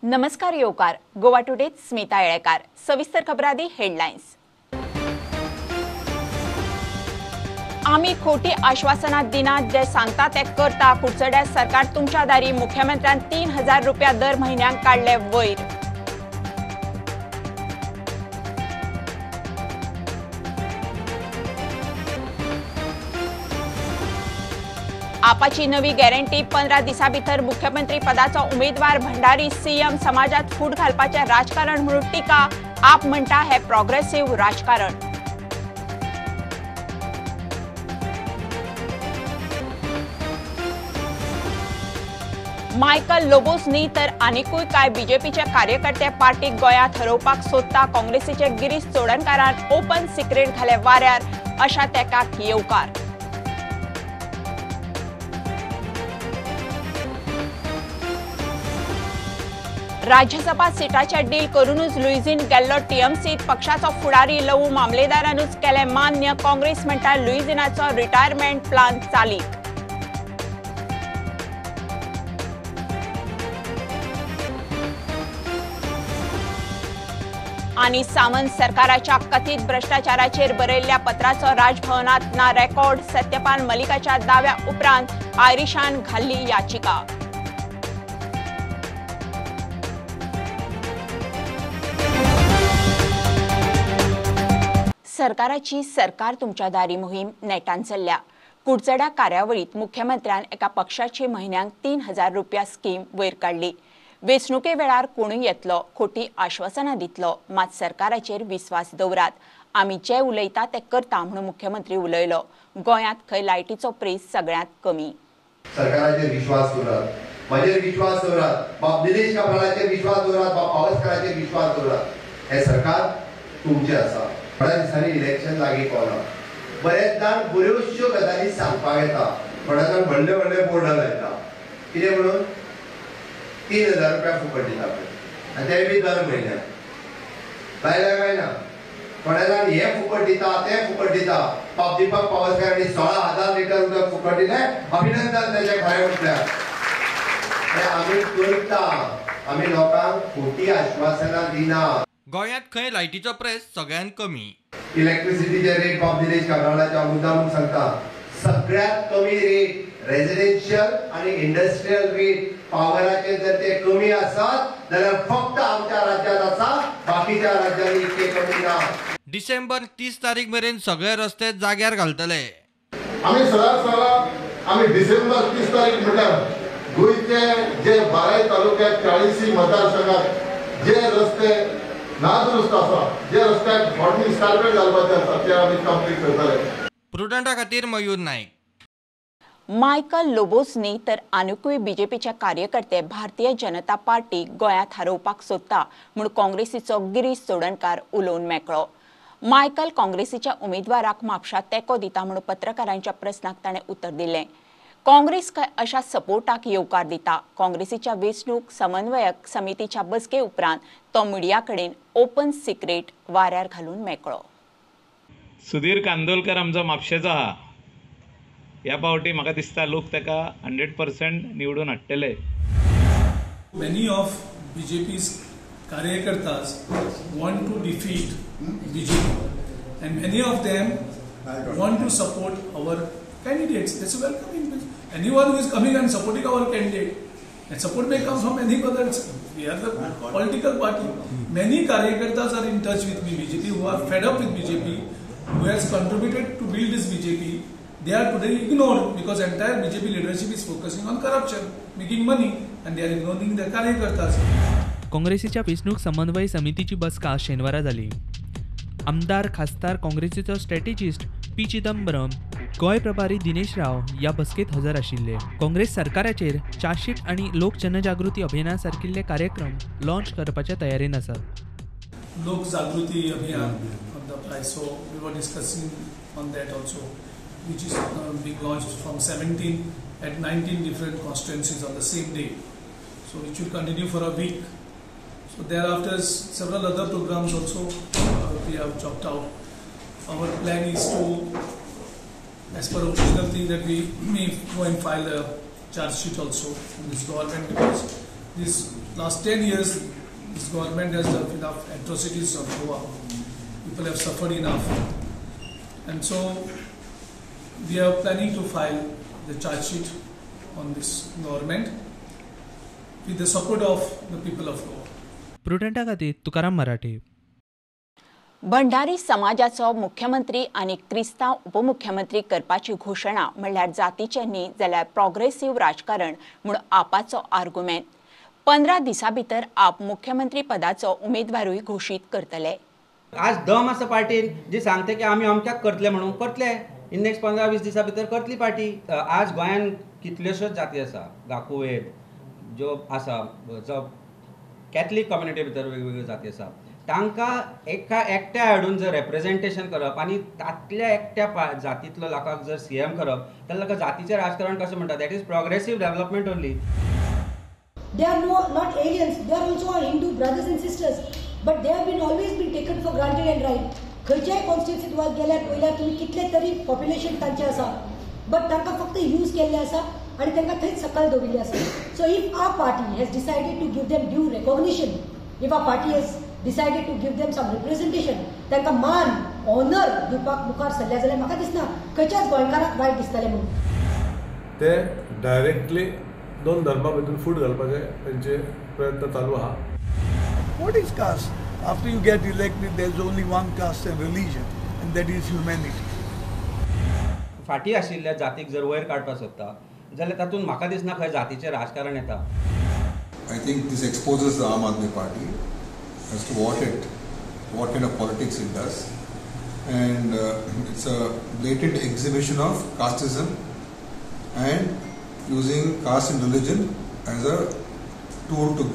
नमस्कार येवकार गोवा टुडे स्मिता येळेकार सविस्तर खबरादी हेडलाइन्स। आम्ही खोटी आश्वासना दिनात जे सांगता ते करता कुडचड्या सरकार तुमच्या दारी मुख्यमंत्र्यान 3000 रुपया दर महिन्याक काढले वयर। आपाची नवी गॅरंटी 15 दिसा भितर मुख्यमंत्री पदाचो उमेदवार भंडारी सीएम समाजात फूट घालपाचे राजकारण म्हणून टिका आप म्हणटा हे प्रोग्रेसिव्ह राजकारण। मायकल लोबोस न्ही तर आनीकूय काय बीजेपीचे कार्यकर्ते पार्टीक गोयात हरोवपाक सोदता काँग्रेसीचे गिरीश चोडणकारान ओपन सिक्रेट घाले वाऱ्यार अशा तेकाक येवकार। राज्यसभा सीटाचे डील करूनच लुईझीन गेल्लो टीएमसीत पक्षाचो फुडारी लवू मामलेदारानूच केले मान्य। काँग्रेस म्हणटा लुईझीनाचो रिटायरमेंट प्लान चालीक। आणि सावंत सरकाराच्या कथित भ्रष्टाचाराचेर बरयल्ल्या पत्राचो राजभवनात ना रेकॉर्ड सत्यपाल मलिकाच्या दाव्या उपरांत आयरिशान घाल्ली याचिका। सरकाराची सरकार तुमच्या दारी मोहीम नेटान चल्ल्या। कुडचड्या कार्यावळीत मुख्यमंत्र्यान एका पक्षाची म्हयन्याक 3000 रुपया स्कीम वयर काढली। वेंचणुके वेळार कोणूय येतलो खोटी आश्वासना दितलो मात सरकाराचेर विश्वास दवरात। आमी जे उलयता ते करता म्हणून मुख्यमंत्री उलयलो। गोंयांत खंय लायटीचो प्रेस सगळ्यांत कमी। सरकाराचेर विश्वास दवरात, म्हजेर विश्वास दवरात, बाब निलेश काब्रालाचेर विश्वास दवरात, बाब पावसकाराचेर विश्वास दवरात। हे सरकार तुमचे आसा। थोड्या दिसांनी इलेक्शन लागीं पावला। बरेच जाण बऱ्योचश्यो गजाली सांगपाक येता, थोड्या जाण व्हडले व्हडले बोर्डां लायता कितें म्हणून 3000 रुपया फुकट दिता पळय आनी ते बी दर म्हयन्याक लायल्या काय ना। थोड्या जाण हे फुकट दिता ते फुकट दिता। बाब दीपक पावसकारांनी 16000 लिटर उदक फुकट दिले, अभिनंदन त्याचे खरें म्हटल्यार। आमी करता, आमी लोकांक खोटी आश्वासनां दिना। गोंयांत खंय लायटीचो प्रेस सगळ्यांत कमी। इलेक्ट्रिसिटीचे रेट बाब निलेश काब्रालाच्या मुद्दामून सांगता सगळ्यात कमी रेट रेजिडेन्शियल आणि इंडस्ट्रियल रेट पावराचे जर ते कमी असत जाल्यार फक्त आमच्या राज्यात आसा, बाकीच्या राज्यांनी इतके कमी ना। डिसेंबर 30 तारीख मेरेन सगळे रस्ते जाग्यार घालतले। आम्ही आम्ही डिसेंबर 30 तारीख म्हटल्यार गोंयचे जे 12 तालुक्यात 40 मतदारसंघात जे रस्ते नादुरुस्त आसा, जे रस्त्याक मॉडर्निंग कार्पेट घालपाचे आसा ते आमी कंप्लीट करतले। प्रुडंटा खातीर मयूर नाईक। मायकल लोबोस न्ही तर आनीकूय बीजेपीचे कार्यकर्ते भारतीय जनता पार्टी गोंयांत हरोवपाक सोदता म्हूण काँग्रेसीचो गिरीश चोडणकार उलोवन मेकळो। मायकल काँग्रेसीच्या उमेदवाराक म्हापशां तेंको दिता म्हणून पत्रकारांच्या प्रस्नाक ताणें उत्तर दिलें। काँग्रेस अशा सपोर्टाक येवकार दिता। काँग्रेसीच्या वेंचणूक समन्वयक समितीच्या बसके उपरांत तो मिडिया कडेन ओपन सिक्रेट वाऱ्यार घालून मेकळो। सुधीर कांदोलकर आमचो म्हापशेचो आहा। ह्या फावटी म्हाका दिसता लोक ताका 100% निवडून हाडटले। Many of BJP's कार्यकर्तास want to defeat BJP and many of them want to support our candidates. That's welcoming. Anyone who is coming and supporting our candidate, and support may come from any other. We are the political party. Many कार्यकर्ताs are in touch with me, BJP, who are fed up with BJP, who has contributed to build this BJP. They are today ignored because entire BJP leadership is focusing on corruption, making money, and they are ignoring their कार्यकर्तास। काँग्रेसीच्या वेंचणूक समन्वय समितीची बसका शेनवारा जाली। आमदार खासदार काँग्रेसीचो strategist P Chidambaram, Goa प्रभारी दिनेश राव या बसकेत हजर आशिल्ले। काँग्रेस सरकाराचेर चार्जशीट आणि लोक जनजागृती अभियाना सारकिल्ले कार्यक्रम लॉन्च करपाच्या तयारेन आसात। लोक जागृती अभियान on the price, so we were discussing on that also, which is being launched from 17 at 19 different constituencies on the same day. So it should continue for a week. So thereafter several other programs also we have chalked out. Our plan is to, as per original thing, that we may go and file a charge sheet also in this government, because This last 10 years, this government has done enough atrocities on Goa. People have suffered enough, and so we are planning to file the charge sheet on this government with the support of the people of Goa. प्रुडंटा खातीर तुकाराम मराठे. भंडारी समाजाचो मुख्यमंत्री आनी क्रिस्तांव उपमुख्यमंत्री करपाची घोशणा म्हणल्यार जातीचे न्ही जाल्यार प्रोग्रेसिव्ह राजकारण म्हूण आपाचो आर्ग्युमेंट. 15 दिसां भितर आप मुख्यमंत्री पदाचो उमेदवारूय घोशीत करतले. आज दम आसा पार्टीन जी सांगते की आमी अमक्याक करतले म्हणून करतले. इन नेक्स्ट 15-20 दिसां भितर करतली पार्टी. आज गोंयान कितल्योश्योच जाती आसा, गाकुवे ज्यो आसा, जो कॅथलीक कम्युनिटी भितर वेगवेगळ्यो जाती आसा, तांकां एका एकट्या हाडून जर रेप्रेजेंटेशन करप आनी तातल्या एकट्या जातींतलो लोकांक जर CM करप जाल्यार ताका जातीचें राजकारण कशें म्हणटा. That is progressive development only. They are not aliens. They are also our Hindu brothers and sisters. But they have always been taken for granted and right. खंयच्याय कॉन्स्टिट्युन्सीत वा गेल्यार पयल्यार तुमी कितले तरी पॉप्युलेशन तांचें आसा, बट तांकां फक्त यूज केल्लें आसा आनी तांकां थंयच सकयल दवरिल्लें आसा. So if our party has decided to give them due recognition, if our party has decided to give them some representation, तांकां मान ऑनर दिवपाक मुखार सरल्या जाल्यार म्हाका दिसना खंयच्याच गोंयकाराक वायट दिसतलें म्हणून. ते डायरेक्टली दोन धर्मा भितर फूट घालपाचे तांचे प्रयत्न चालू आहा. What is caste? After you get elected, there is only one caste and religion, and that is humanity. फाटी आशिल्ल्या जातीक जर वयर काडपाक सोदता जाल्यार तातूंत म्हाका दिसना खंय जातीचें राजकारण येता. I think this exposes the Aam Aadmi Party as to what kind of politics it does, and it's a blatant exhibition of casteism and using caste and religion as a tool to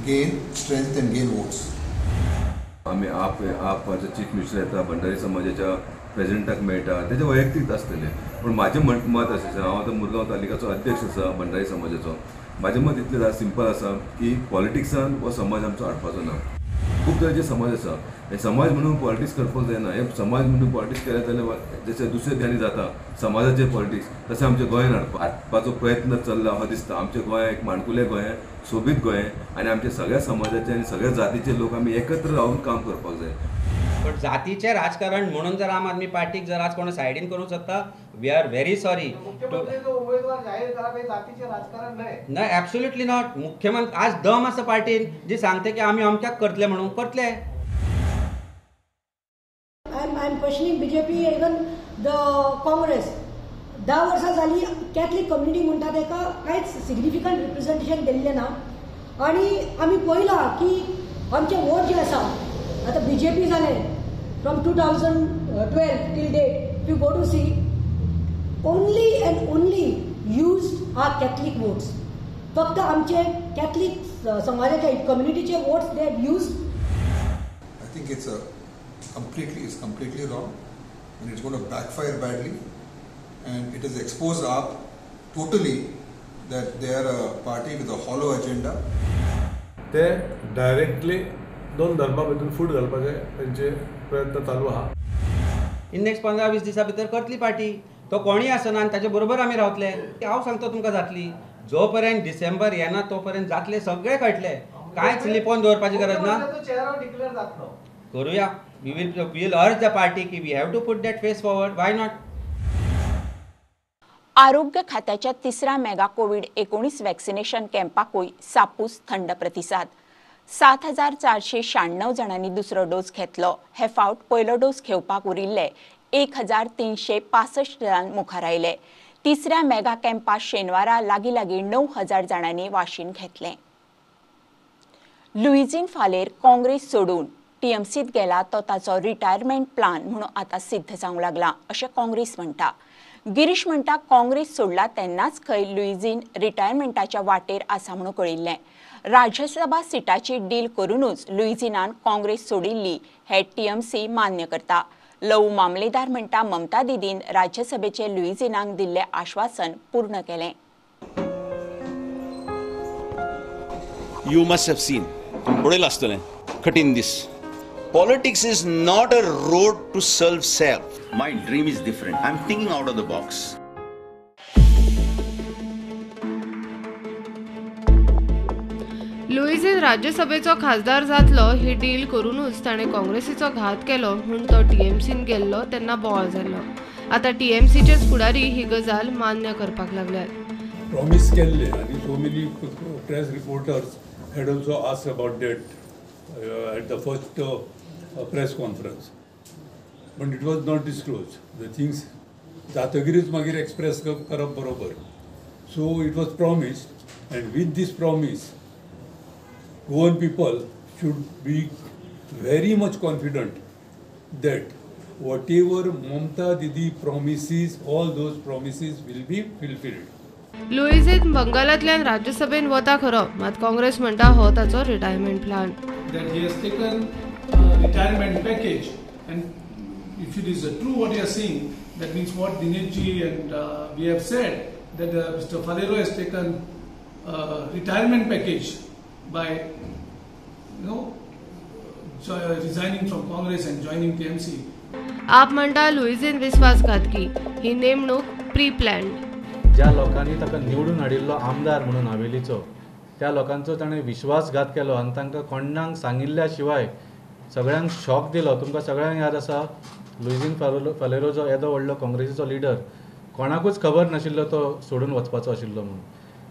gain strength and gain votes. आम्ही आपचे chief minister येता भंडारी समाजाच्या प्रेसिडेंटाक मेळटा तेजे वैयक्तीक आसतले, पण माझे मत अशें आसा, हांव आतां मुरगांव तालुक्याचो अध्यक्ष आसा भंडारी समाजाचो. माझे मत इतलें सिंपल आसा की पॉलिटिक्सान हो समाज आमचो हाडपाचो ना. खूब तरेचे समाज आसा, हे समाज म्हणून पॉलिटिक्स करपाक जायना. हे समाज म्हणून पॉलिटिक्स केले जाल्यार जशें दुसरे ठिकाणी जाता समाजाचे पॉलिटिक्स, तशें आमच्या गोंयान हाडपाचो प्रयत्न चल्ला अशें दिसता. आमच्या गोंय एक माणकुलें गोंय, सोबीत गोंय, आनी आमच्या सगळ्या समाजाचे आनी सगळ्या जातीचे लोक आमी एकत्र रावन काम करपाक जाय. पण जातीचें राजकारण म्हणून जर आम आदमी पार्टीक जर आज कोण सायडीन करूंक सोदता, वी आर व्हेरी सॉरी. ना, एब्सोल्युटली नॉट. मुख्यमंत्री आज दम आसा पार्टीन जी सांगते की आमी अमक्याक करतले म्हणून करतले. I am questioning BJP, even the Congress. 10 वर्सां जाली कॅथलीक कम्युनिटी म्हणटा ताका कांयच सिग्निफिकंट रिप्रेझेंटेशन दिल्लें ना. आनी आमी पळयलां की आमचे वोट जे आसा आतां BJP जालें from 2012 till date, if you go to see, only and only used are Catholic votes. फक्त आमचे कॅथलीक समाजाचे कम्युनिटीचे votes they have used. I think it's completely wrong, and it's going to backfire badly, and it has exposed AAP totally that they are a party with a hollow agenda. ते directly दोन धर्मा भितर फूट घालपाचे तांचे प्रयत्न चालू आहा. In next 15-20 दिसां भितर करतली पार्टी. तो कोणीय आसना आनी ताचे बरोबर आमी रावतले. हांव सांगता तुमकां जातली. जो पर्यंत डिसेंबर येना तो पर्यंत जातले, सगळे कळटले. कांयच लिपोवन दवरपाची गरज ना. करूया. We will urge the party कि we have to put that face forward. Why not? आरोग्य खात्याच्या तिसऱ्या मेगा कोविड-19 वॅक्सिनेशन कॅम्पाकूय सापूस थंड प्रतिसाद. 7,496 जणांनी दुसरो डोस घेतलो. हे फावट पयलो डोस घेवपाक उरिल्ले 1,365 जण मुखार आयले. तिसऱ्या मेगा कॅम्पात शेनवारा लागीं 9,000 जणांनी वाशीन घेतले. लुईझीन फालेर काँग्रेस सोडून TMCत गेला तो ताचो रिटायरमेंट प्लान म्हणून आता सिद्ध जावंक लागला अशें काँग्रेस म्हणटा. गिरीश म्हणटा काँग्रेस सोडला तेन्नाच खंय लुईझीन रिटायरमेंटाच्या वाटेर आसा म्हणून कळिल्लें. राज्यसभा सिटाची डील करूनच लुईझीनान काँग्रेस सोडिल्ली हे TMC मान्य करता. लव मामलेदार म्हणटा ममता दिदीन राज्यसभेचे लुईझीनाक दिल्ले आश्वासन पूर्ण केलें. You must have seen. पळयलां आसतलें. कठीण दीस. Politics is not a road to serve self. My dream is different. I'm thinking out of the box. Luizinho राज्यसभेचो खासदार जातलो ही डील करूनच ताणें काँग्रेसीचो घात केलो म्हूण तो टीएमसीन गेल्लो तेन्ना बोवाळ जाल्लो. आतां टीएमसीचेच फुडारी ही गजाल मान्य करपाक लागल्यात. प्रॉमिस केल्ले आनी so many press reporters had also asked about that at the first press conference, but it was not disclosed. The things जातगिरीच मागीर express करप बरोबर. So it was promised, and with this promise Goan people should be very much confident that whatever Mamta Didi promises, all those promises will be fulfilled. Luizinho बंगालांतल्यान राज्यसभेन वता खरो, मात काँग्रेस म्हणटा हो ताचो retirement plan. That he has taken retirement package, and if it is true what you are saying, that means what Dinesh ji and we have said that Mr. Falero has taken retirement package by resigning from Congress and joining TMC. आप म्हणटा लुईझीन विश्वासघातकी, ही नेमणूक pre planned. ज्या लोकांनी ताका निवडून हाडिल्लो आमदार म्हणून हावेलीचो त्या लोकांचो ताणें विश्वासघात केलो आनी तांकां कोणाक सांगिल्ल्या शिवाय सगळ्यांक शॉक दिलो. तुमकां सगळ्यांक याद आसा लुईझीन फालेरो जो येदो व्हडलो काँग्रेसीचो लिडर, कोणाकूच खबर नाशिल्लो तो सोडून वचपाचो आशिल्लो म्हणून.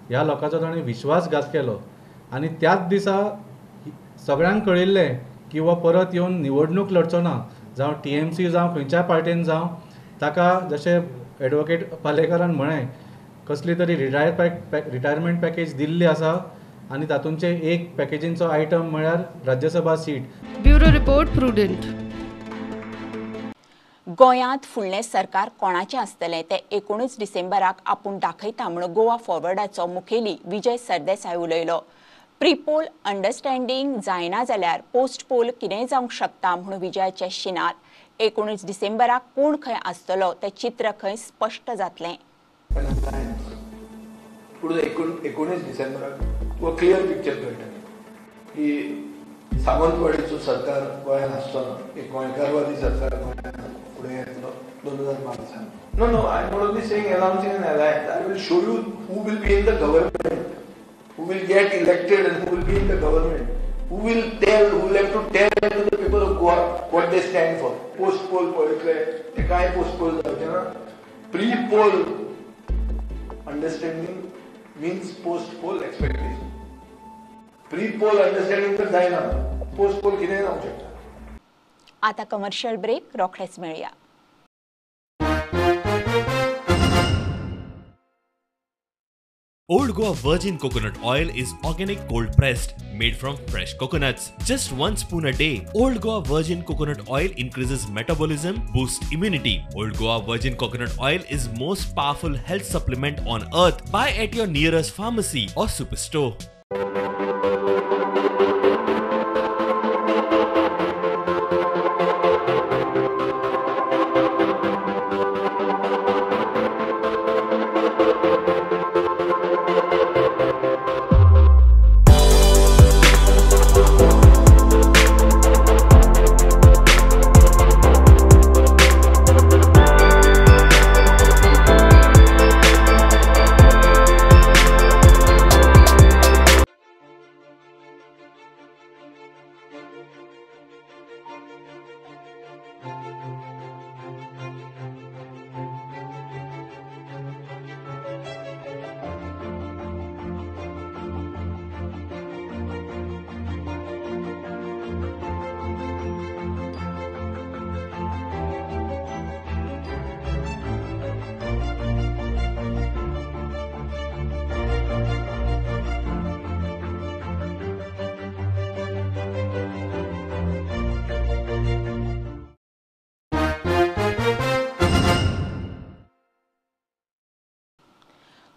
ह्या लोकांचो ताणें विश्वासघात केलो आनी त्याच दिसा सगळ्यांक कळिल्लें की हो परत येवन निवडणूक लढचो ना, जावं टीएमसी जावं खंयच्याय पार्टीन जावं. ताका जशें एडवोकेट पालेकरान म्हळें कसली तरी रिटायरमेंट पॅकेज दिल्ली आसा आनी तातूंचे एक पॅकेजींचो आयटम म्हळ्यार Rajya Sabha seat. Bureau report prudent. गोंयांत फुडलें सरकार कोणाचें आसतलें तें 19 डिसेंबराक आपूण दाखयता म्हूण गोवा फॉरवर्डाचो मुखेली विजय सरदेसाय उलयलो. प्रीपोल अंडरस्टँडींग जायना जाल्यार पोस्ट पोल कितेंय जावंक शकता म्हूण विजयाचे शिनार. 19 डिसेंबराक कोण खंय आसतलो तें चित्र खंय स्पश्ट जातलें. पुढे 19 डिसेंबराक वो क्लियर पिक्चर कळटा की सावंतवाडीचो सरकार गोंयांत आसचोना, एक गोंयकारवादी सरकार गोंयांत फुडें येतलो 2025. No, I'm not only saying announcing an alliance. I will show you who will be in the government, who will get elected and who will be in the government, who will have to tell to the people of Goa what they stand for. Post poll पळयतले ते काय post pole जावचे ना. Pre poll understanding means post poll expectation. Pre poll understanding तर जायना, post pole कितेंय जावंक शकता. आता कमर्शियल ब्रेक, रोखडेच मेळया. Old Goa Virgin Coconut Oil is organic cold pressed, made from fresh coconuts. Just 1 spoon a day. Old Goa Virgin Coconut Oil increases metabolism, boosts immunity. Old Goa Virgin Coconut Oil is most powerful health supplement on earth. Buy at your nearest pharmacy or superstore.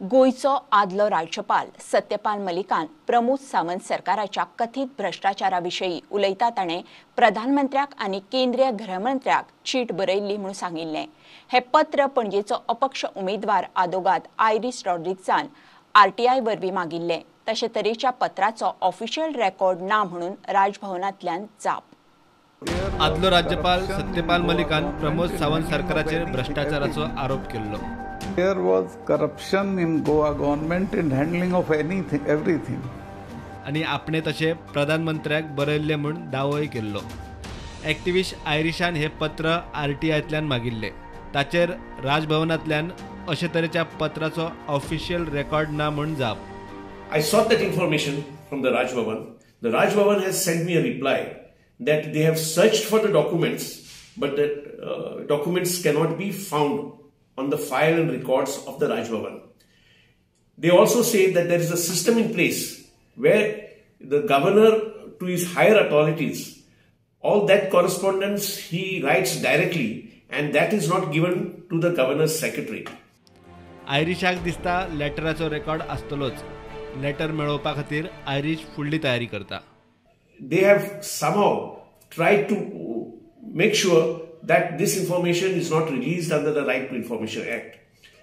गोयचो आदलो राज्यपाल सत्यपाल मलिकान प्रमोद सावंत सरकाराच्या कथित भ्रष्टाचाराविशयी उलयता ताणें प्रधानमंत्र्याक आनी केंद्रीय गृहमंत्र्याक cheat बरयल्ली म्हूण सांगिल्लें. हे पत्र पणजेचो अपक्ष उमेदवार आदोगाद आयरिस रॉड्रिक्सान आरटीआय वरवीं मागिल्लें. तशे तरेच्या पत्राचो ऑफिशियल रेकॉर्ड ना म्हणून राजभवनांतल्यान जाप. आदलो राज्यपाल सत्यपाल मलिकान प्रमोद सावंत सरकाराचेर भ्रष्टाचाराचो आरोप केल्लो. There was corruption in Goa government in handling of everything. आनी आपणे तशें प्रधानमंत्र्याक बरयल्लें म्हूण दावोय केल्लो. एक्टिविस्ट आयरिशान हे पत्र RTIतल्यान मागिल्ले. ताचेर राजभवनांतल्यान अशे तरेच्या पत्राचो ऑफिशियल रेकॉर्ड ना म्हूण जाप. I sought that information from the Raj Bhavan. The Raj Bhavan has sent me a reply that they have searched for the documents, but that documents cannot be found on the file and records of the Raj Bhavan. They also say that there is a system in place where the governor to his higher authorities, all that correspondence he writes directly, and that is not given to the governor's secretary. आयरिशाक दिसता लेटराचो record आसतलोच. Letter मेळोवपा खातीर Irish फुडली तयारी करता. They have somehow tried to make sure that this information is not released under the Right to Information Act.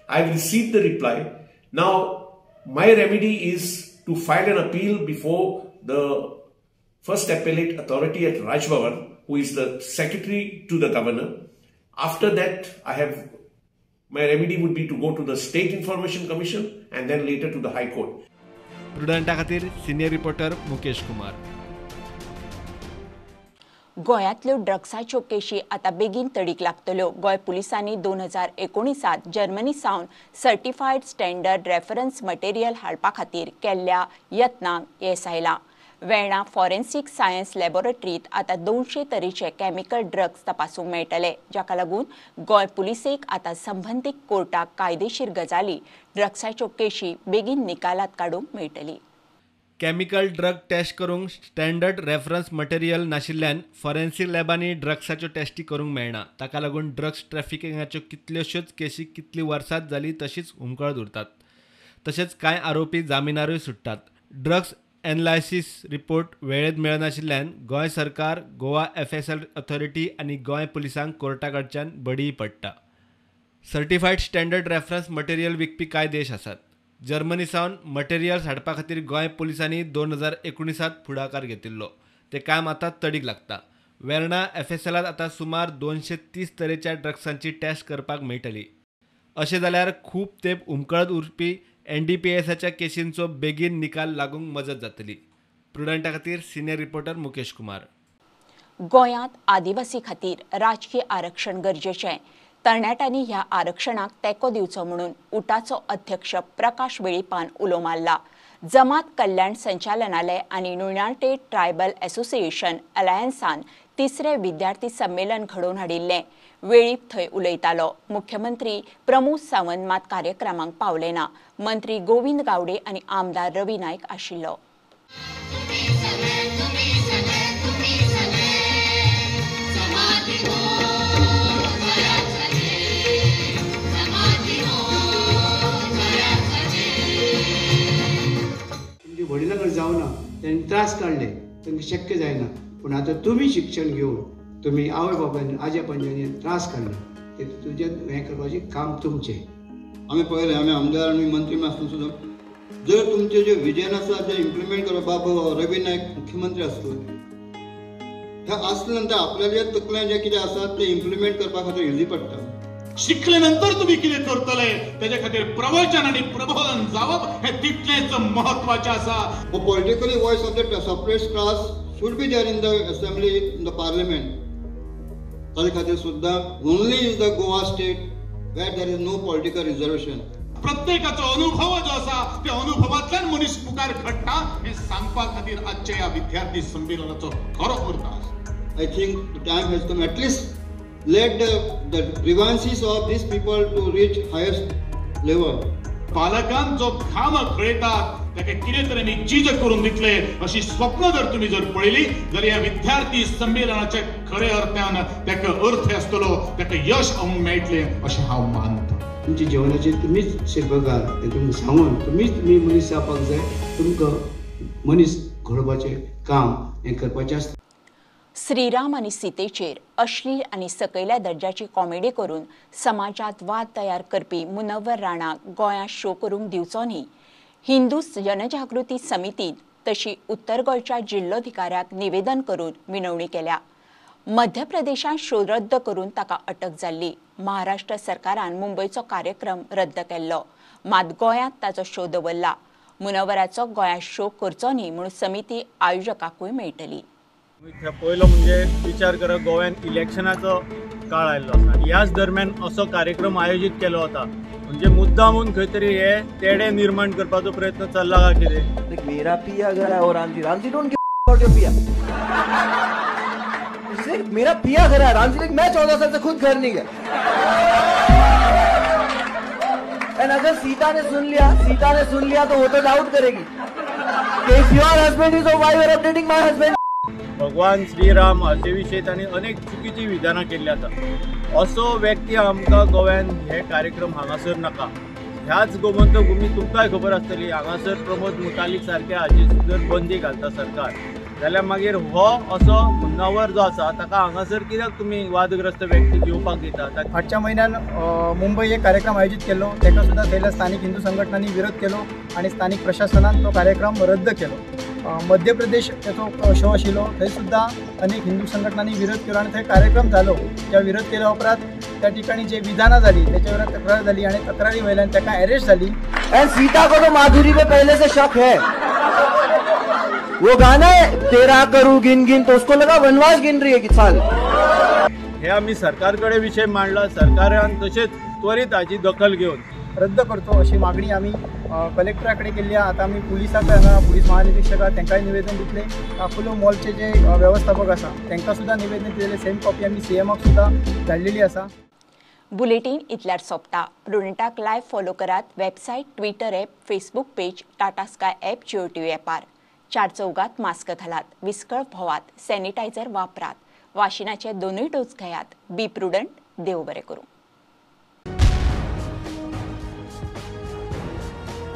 I have received the reply. Now, my remedy is to file an appeal before the first appellate authority at Raj Bhavan, who is the secretary to the governor. After that, my remedy would be to go to the State Information Commission and then later to the High Court. प्रुडंटा खातीर senior reporter Mukesh Kumar. गोंयांतल्यो ड्रग्साच्यो Keshi आतां बेगीन तडीक लागतल्यो. गोंय पुलिसांनी 2019 Germany सावन certified standard reference material हाडपा खातीर केल्ल्या यत्नांक yes आयलां. Verna forensic science लॅबोरेटरींत आतां 200 तरेचे कॅमिकल ड्रग्स तपासूंक मेळटले, जाका लागून गोंय पुलिसेक आतां संबंदीत कोर्टाक कायदेशीर गजाली ड्रग्साच्यो केशी बेगीन निकालात काडूंक मेळटली. कॅमिकल ड्रग टेस्ट करूंक स्टँडर्ड रेफरन्स मटेरियल नाशिल्ल्यान फॉरेन्सीक लॅबांनी ड्रग्साच्यो टेस्टी करूंक मेळना. ताका लागून ड्रग्स ट्रॅफिकिंगाच्यो कितल्योश्योच केसी कितली वर्सांत जाली तशीच हुमकळत उरतात. तशेंच कांय आरोपी जामिनारूय सुट्टात. ड्रग्स एनालायसीस रिपोर्ट वेळेत मेळनाशिल्ल्यान गोंय सरकार, गोवा FSL ऑथॉरिटी आनी गोंय पुलिसांक कोर्टा कडच्यान बडी पडटा. सर्टिफायड स्टँडर्ड रेफरन्स मटेरियल विकपी कांय देश आसात. जर्मनी सावन मटेरियल्स हाडपा खातीर गोंय पुलिसांनी 2019 फुडाकार घेतिल्लो. ते काम आतां तडीक लागता. वेर्णा FSLात आतां सुमार 230 तरेच्या ड्रग्सांची टेस्ट करपाक मेळटली. अशें जाल्यार खूब तेंप हुमकळत उरपी NDPSच्या केसींचो बेगीन निकाल लागूंक मजत जातली. प्रुडंटा खातीर सिनियर रिपोर्टर मुकेश कुमार. गोंयांत आदिवासी खातीर राजकीय आरक्षण गरजेचें. तरणाट्यांनी ह्या आरक्षणाक तेंको दिवचो म्हणून उटाचो अध्यक्ष प्रकाश वेळीपान उलो मारला. जमात कल्याण संचालनालय आनी नुयणाटे ट्रायबल असोसिएशन अलायन्सान तिसरे विद्यार्थी संमेलन घडोवन हाडिल्लें. वेळीप थंय उलयतालो. मुख्यमंत्री प्रमोद सावंत मात कार्यक्रमांक पावले ना. मंत्री गोविंद गावडे आनी आमदार रवी नायक आशिल्लो. वडिलांकडे जावना, त्यांनी त्रास काढले, तांकां शक्य जायना. पूण आतां तुमी शिक्षण घेवन तुमी आवय बापायन आजे पंजांनी त्रास काडले, ते तुजें हें करपाचें काम तुमचें. आमी पळयलें, आमी आमदार आनी मंत्री आसतना सुद्दां जर तुमचें जें विजन आसा तें इम्प्लिमेंट करपाक बाबा रवी नायक मुख्यमंत्री आसलो, हें आसले नंतर आपल्याल्या तकलें जें कितें आसा तें इम्प्लिमेंट करपा खातीर इजी पडटा. शिकले नंतर तुम्ही कितें करतले तेजे खातीर प्रवचन आनी प्रबोधन जावप हे तितलेंच महत्वाचें आसा. Politically voice of the separate class should be there in the assembly, in the parliament. ताजे खातीर सुद्दां only is the Goa state where there is no political reservation. प्रत्येकाचो अनुभव जो आसा त्या अनुभवांतल्यान मनीस मुखार घडटा हे सांगपा खातीर आजच्या ह्या विद्यार्थी संमेलनाचो खरो अर्थ आसा. I think the time has come. At least let the grievances of these people to reach highest level. पालकांक जो घाम खळयतात ताका कितें तरी चीज करून दितले अशी स्वप्न जर तुम्ही जर पळयली जाल्यार ह्या विद्यार्थी संमेलनाचे खरे अर्थान ताका अर्थ आसतलो, ताका यश मेळटलें अशें हांव मानता. तुमच्या जीवनाचे तुमीच शिल्पकार, ते तुमकां सांगून तुमी मनीस जावपाक जाय. तुमकां मनीस घडोवपाचें काम हें करपाचें आसता. श्रीराम आनी सीतेचेर अश्लील आनी सकयल्या दर्जाची कॉमेडी करून समाजात वाद तयार करपी मुनव्वर राणाक गोंयांत शो करूंक दिवचो न्ही. हिंदू जनजागृती समितीन तशी उत्तर गोंयच्या जिल्लोधिकाऱ्याक निवेदन करून विनवणी केल्या. मध्य प्रदेशात शो रद्द करून ताका अटक जाल्ली. महाराष्ट्र सरकारान मुंबयचो कार्यक्रम रद्द केल्लो, मात गोंयांत ताचो शो दवरला. मुनवराचो गोंयांत शो करचो न्ही म्हणून समिती आयोजकांकूय मेळटली. पयलो म्हणजे विचार करप गोव्यात इलेक्शनाचो काळ आयल्लो आसा आनी ह्याच दरम्यान असो कार्यक्रम आयोजीत केलो वता म्हणजे मुद्दामून खंय तरी हे तेडे निर्माण करपाचो प्रयत्न चल्ला काय कितें. मेरा पिया घर है और Ramji don't give about your पिया. मेरा पिया घर है रामजी, मैं 14 साल से खुद घर नहीं गया. एंड अगर सीता ने सुन लिया तो वो तो डाउट करेगी कि if your husband is why you are updating my husband. भगवान श्रीराम हाचे विशयी तांणी अनेक चुकीची विधानां केल्ली आसा. असो व्यक्ती आमकां गोव्यान हे कार्यक्रम हांगासर नाका. ह्याच गोमंतक भूमी तुमकांय खबर आसतली हांगासर प्रमोद मुतालीक सारके हाची जर बंदी घालता सरकार जाल्यार मागीर हो असो मुन्नावर जो आसा ताका हांगासर कित्याक तुमी वादग्रस्त व्यक्ती घेवपाक दिता. फाटच्या म्हयन्यान मुंबय एक कार्यक्रम आयोजीत केलो, ताका सुद्दां थंयल्या स्थानीक हिंदू संघटनांनी विरोध केलो आणि स्थानिक प्रशासनान तो कार्यक्रम रद्द केलो. मध्य प्रदेश ताचो शो आशिल्लो, थंय सुद्दां अनेक हिंदू संघटनांनी विरोध केलो आणि थंय कार्यक्रम जालो. त्या विरोध केल्या उपरांत त्या ठिकाणी जे विधानं झाली त्याच्यावर तक्रार झाली आणि तक्रारी वयल्यान ताका अरेस्ट झाली. एंड सीता को तो माधुरी पे पहले से शक है. वो गाना है तेरा करू गिन गिन, तो उसको लगा वनवास गिन रही है कि साल. हे आम्ही सरकारकडे विषय मांडला, सरकारान तसेच त्वरित हाची दखल घेऊन रद्द करतो अशी मागणी आम्ही कलेक्टराकडे केली आहे. आता आम्ही पोलिसांक हांगा पुलीस महानिरीक्षकाक तांकांय निवेदन दितले. अपोलो मॉलचे जे व्यवस्थापक आसा तांकां सुद्दां निवेदन दिलेले, सेम कॉपी आम्ही CMक सुद्दां धाडलेली आसा. बुलेटिन इतल्यार सोंपता. प्रुडंटाक लायव्ह फॉलो करात. Website, Twitter app, Facebook page, Tata Sky app, Jio TV ॲपार. 4 चौगात मास्क घालात, विस्कळ भोवात, सॅनिटायझर वापरात, वाशिनाचे 2 डोस घेयात. बी प्रुडंट. देव बरें करूं.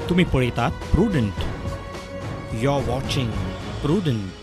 तुम्ही पळयतात Prudent. You are watching prudent.